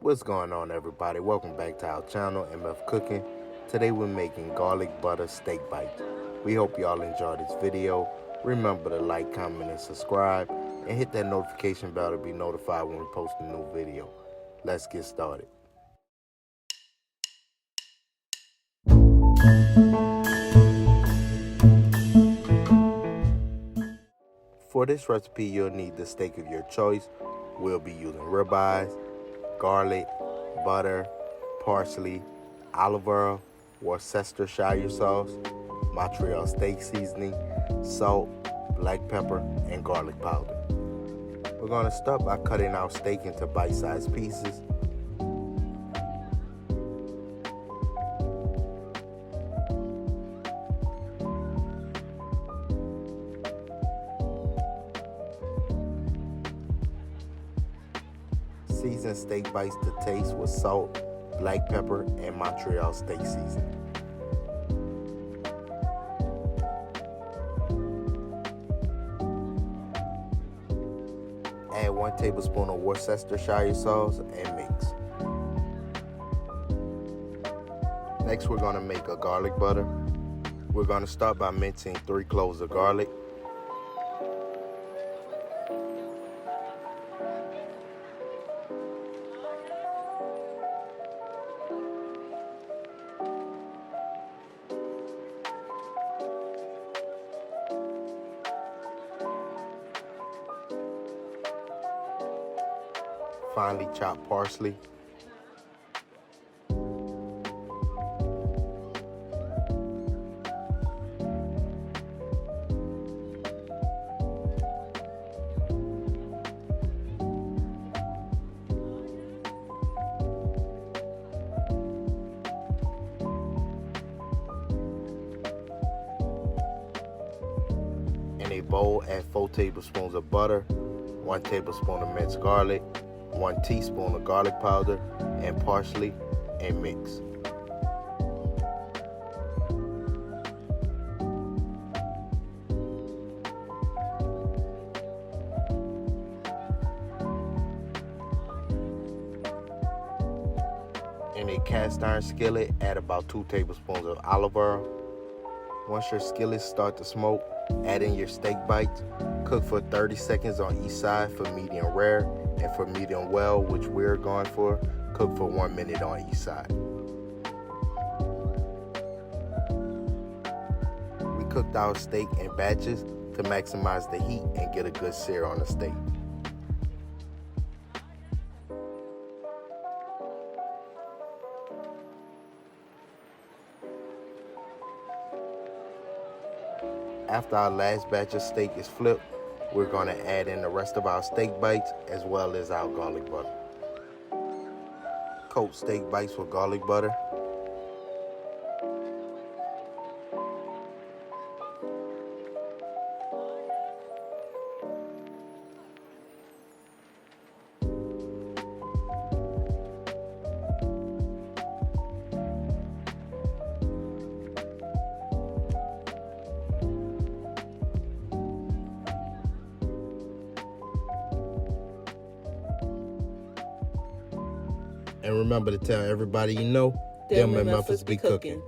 What's going on, everybody? Welcome back to our channel, MF Cooking. Today we're making garlic butter steak bites. We hope y'all enjoy this video. Remember to like, comment, and subscribe, and hit that notification bell to be notified when we post a new video. Let's get started. For this recipe, you'll need the steak of your choice. We'll be using ribeyes, garlic, butter, parsley, olive oil, Worcestershire sauce, Montreal steak seasoning, salt, black pepper, and garlic powder. We're going to start by cutting our steak into bite-sized pieces. Season steak bites to taste with salt, black pepper, and Montreal steak seasoning. Add 1 tablespoon of Worcestershire sauce and mix. Next, we're going to make a garlic butter. We're going to start by mincing 3 cloves of garlic. Finely chopped parsley. In a bowl, add 4 tablespoons of butter, 1 tablespoon of minced garlic, 1 teaspoon of garlic powder, and parsley, and mix. In a cast iron skillet, add about 2 tablespoons of olive oil. Once your skillets start to smoke, add in your steak bites. Cook for 30 seconds on each side for medium rare, and for medium well, which we're going for, cook for 1 minute on each side. We cooked our steak in batches to maximize the heat and get a good sear on the steak. After our last batch of steak is flipped, we're going to add in the rest of our steak bites as well as our garlic butter. Coat steak bites with garlic butter. And remember to tell everybody you know, them MFers be cooking.